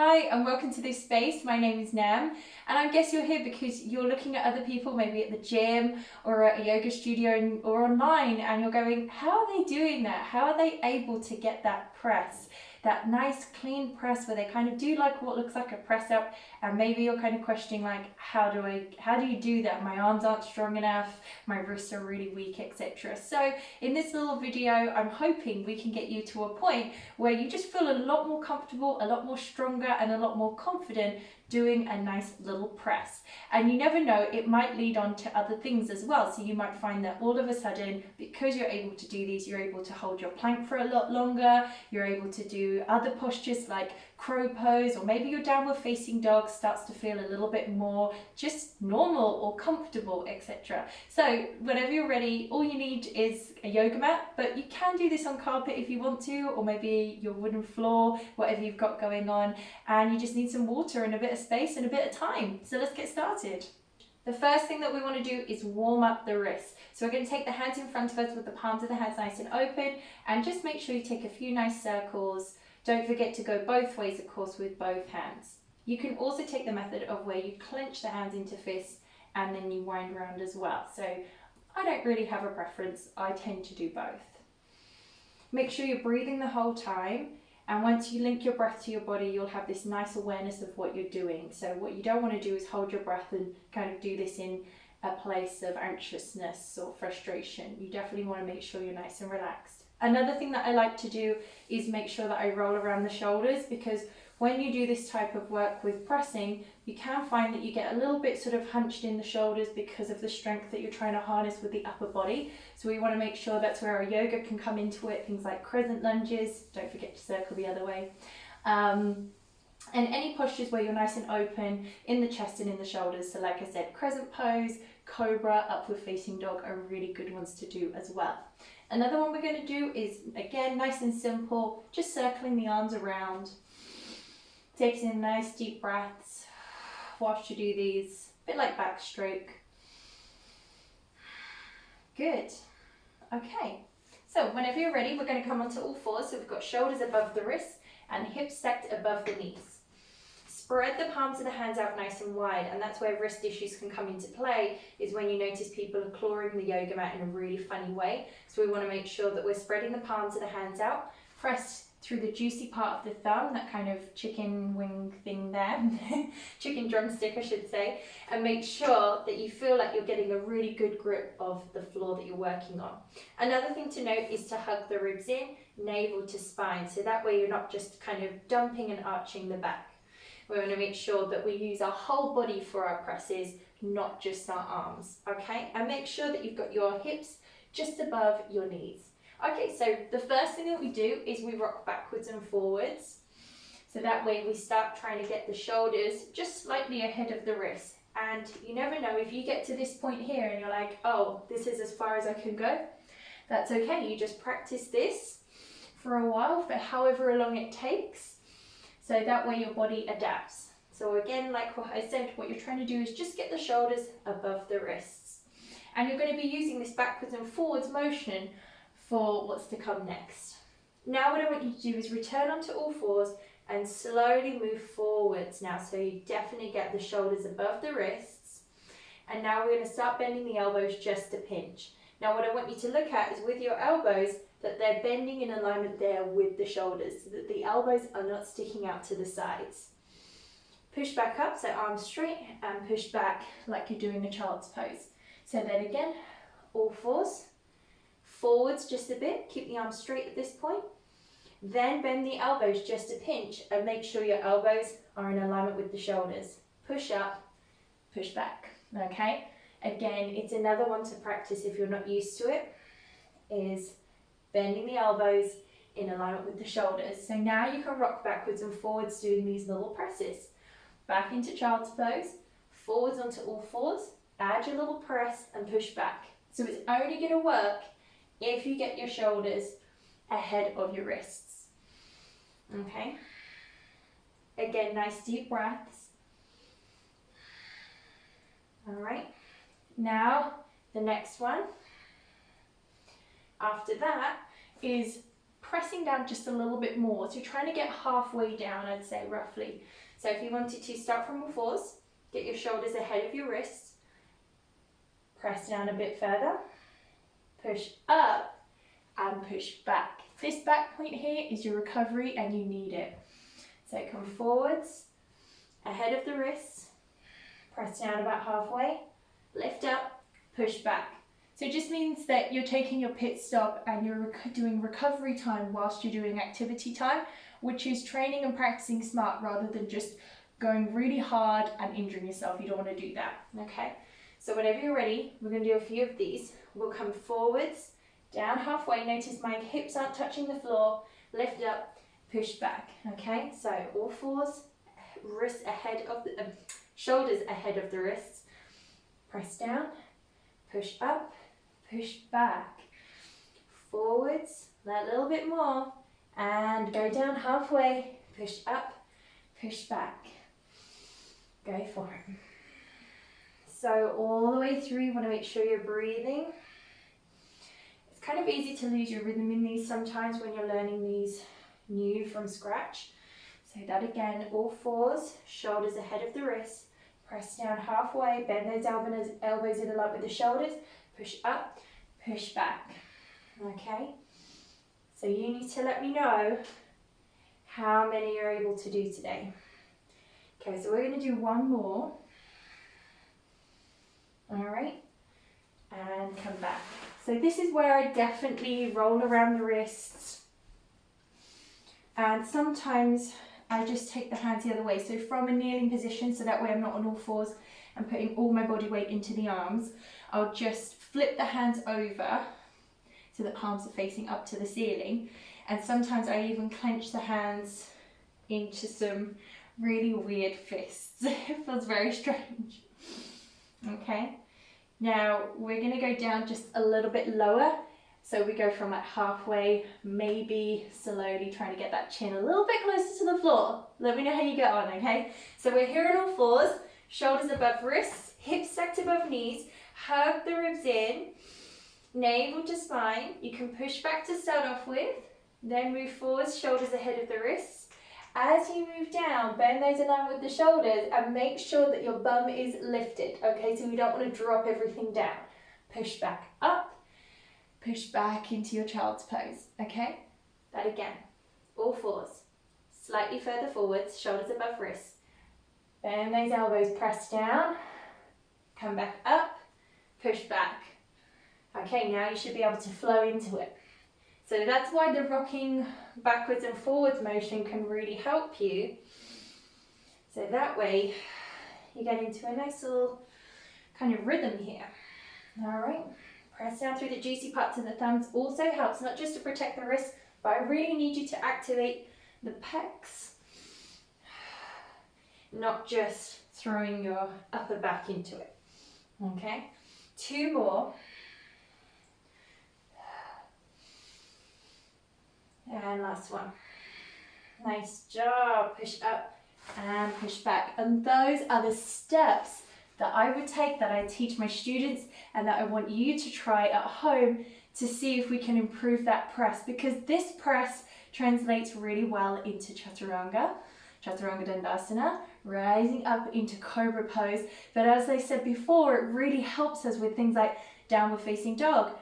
Hi and welcome to this space. My name is Nam and I guess you're here because you're looking at other people maybe at the gym or at a yoga studio or online, and you're going, how are they doing that? How are they able to get that press? That nice clean press where they kind of do like what looks like a press up, and maybe you're kind of questioning like, how do you do that? My arms aren't strong enough, my wrists are really weak, etc. So in this little video, I'm hoping we can get you to a point where you just feel a lot more comfortable, a lot more stronger and a lot more confident doing a nice little press. And you never know, it might lead on to other things as well. So you might find that all of a sudden, because you're able to do these, you're able to hold your plank for a lot longer, you're able to do other postures like crow pose, or maybe your downward facing dog starts to feel a little bit more just normal or comfortable, etc. So whenever you're ready, all you need is a yoga mat, but you can do this on carpet if you want to, or maybe your wooden floor, whatever you've got going on, and you just need some water and a bit of space and a bit of time. So let's get started. The first thing that we want to do is warm up the wrists. So we're going to take the hands in front of us with the palms of the hands nice and open, and just make sure you take a few nice circles. Don't forget to go both ways, of course, with both hands. You can also take the method of where you clench the hands into fists and then you wind around as well. So I don't really have a preference. I tend to do both. Make sure you're breathing the whole time. And once you link your breath to your body, you'll have this nice awareness of what you're doing. So what you don't want to do is hold your breath and kind of do this in a place of anxiousness or frustration. You definitely want to make sure you're nice and relaxed. Another thing that I like to do is make sure that I roll around the shoulders, because when you do this type of work with pressing, you can find that you get a little bit sort of hunched in the shoulders because of the strength that you're trying to harness with the upper body. So we want to make sure that's where our yoga can come into it, things like crescent lunges, don't forget to circle the other way. And any postures where you're nice and open in the chest and in the shoulders. So like I said, crescent pose, cobra, upward facing dog are really good ones to do as well. Another one we're going to do is, again, nice and simple, just circling the arms around. Taking in nice deep breaths whilst you do these, a bit like backstroke. Good. Okay, so whenever you're ready, we're going to come onto all fours. So we've got shoulders above the wrists and hips stacked above the knees. Spread the palms of the hands out nice and wide, and that's where wrist issues can come into play, is when you notice people are clawing the yoga mat in a really funny way. So we want to make sure that we're spreading the palms of the hands out, press through the juicy part of the thumb, that kind of chicken wing thing there, chicken drumstick I should say, and make sure that you feel like you're getting a really good grip of the floor that you're working on. Another thing to note is to hug the ribs in, navel to spine, so that way you're not just kind of dumping and arching the back. We want to make sure that we use our whole body for our presses, not just our arms, okay? And make sure that you've got your hips just above your knees. Okay, so the first thing that we do is we rock backwards and forwards. So that way we start trying to get the shoulders just slightly ahead of the wrists. And you never know, if you get to this point here and you're like, oh, this is as far as I can go, that's okay. You just practice this for a while, for however long it takes. So that way your body adapts. So again, like what I said, what you're trying to do is just get the shoulders above the wrists. And you're going to be using this backwards and forwards motion for what's to come next. Now what I want you to do is return onto all fours and slowly move forwards now. So you definitely get the shoulders above the wrists. And now we're going to start bending the elbows just a pinch. Now what I want you to look at is with your elbows, that they're bending in alignment there with the shoulders, so that the elbows are not sticking out to the sides. Push back up, so arms straight, and push back like you're doing a child's pose. So then again, all fours, forwards just a bit, keep the arms straight at this point. Then bend the elbows just a pinch and make sure your elbows are in alignment with the shoulders. Push up, push back, okay? Again, it's another one to practice if you're not used to it, is bending the elbows in alignment with the shoulders. So now you can rock backwards and forwards doing these little presses. Back into child's pose, forwards onto all fours, add your little press and push back. So it's only going to work if you get your shoulders ahead of your wrists. Okay? Again, nice deep breaths. All right. Now, the next one after that is pressing down just a little bit more. So trying to get halfway down, I'd say roughly. So if you wanted to start from all fours, get your shoulders ahead of your wrists, press down a bit further, push up and push back. This back point here is your recovery and you need it. So come forwards, ahead of the wrists, press down about halfway, lift up, push back. So it just means that you're taking your pit stop and you're doing recovery time whilst you're doing activity time, which is training and practicing smart rather than just going really hard and injuring yourself. You don't want to do that, okay? So whenever you're ready, we're going to do a few of these. We'll come forwards, down halfway. Notice my hips aren't touching the floor. Lift up, push back, okay? So all fours, wrists ahead of the, shoulders ahead of the wrists. Press down, push up, push back. Forwards, a little bit more. And go down halfway, push up, push back. Go for it. So all the way through, you want to make sure you're breathing. It's kind of easy to lose your rhythm in these sometimes when you're learning these new from scratch. So that again, all fours, shoulders ahead of the wrists. Press down halfway, bend those elbows in line with the shoulders. Push up, push back. Okay? So you need to let me know how many you're able to do today. Okay, so we're going to do one more. All right, and come back. So this is where I definitely roll around the wrists. And sometimes I just take the hands the other way. So from a kneeling position, so that way I'm not on all fours and putting all my body weight into the arms, I'll just flip the hands over so the palms are facing up to the ceiling. And sometimes I even clench the hands into some really weird fists. It feels very strange. Okay, now we're going to go down just a little bit lower. So we go from like halfway, maybe slowly trying to get that chin a little bit closer to the floor. Let me know how you get on, okay? So we're here on all fours, shoulders above wrists, hips stacked above knees, hug the ribs in, navel to spine. You can push back to start off with, then move forwards, shoulders ahead of the wrists. As you move down, bend those in line with the shoulders and make sure that your bum is lifted, okay? So we don't want to drop everything down. Push back up, push back into your child's pose, okay? That again, all fours. Slightly further forwards, shoulders above wrists. Bend those elbows, press down, come back up, push back. Okay, now you should be able to flow into it. So that's why the rocking backwards and forwards motion can really help you. So that way you get into a nice little kind of rhythm here. All right, press down through the juicy parts of the thumbs also helps, not just to protect the wrists, but I really need you to activate the pecs, not just throwing your upper back into it. Okay, two more. And last one. Nice job. Push up and push back. And those are the steps that I would take, that I teach my students, and that I want you to try at home to see if we can improve that press, because this press translates really well into Chaturanga Dandasana, rising up into Cobra pose. But as I said before, it really helps us with things like downward facing dog,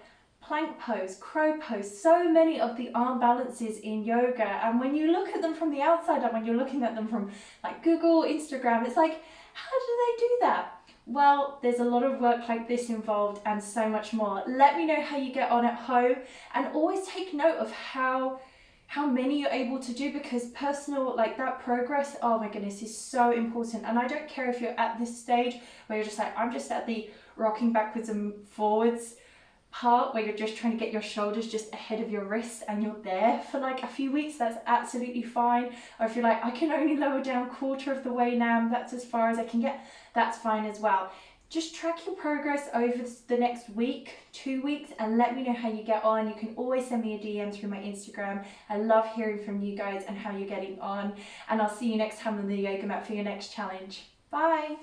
plank pose, crow pose, so many of the arm balances in yoga. And when you look at them from the outside, and when you're looking at them from like Google, Instagram, it's like, how do they do that? Well, there's a lot of work like this involved and so much more. Let me know how you get on at home, and always take note of how many you're able to do, because personal, like that progress, oh my goodness, is so important. And I don't care if you're at this stage where you're just like, I'm just at the rocking backwards and forwards part where you're just trying to get your shoulders just ahead of your wrists and you're there for like a few weeks, that's absolutely fine. Or if you're like, I can only lower down quarter of the way now and that's as far as I can get, that's fine as well. Just track your progress over the next week, 2 weeks, and let me know how you get on. You can always send me a DM through my Instagram. I love hearing from you guys and how you're getting on. And I'll see you next time on the yoga mat for your next challenge. Bye.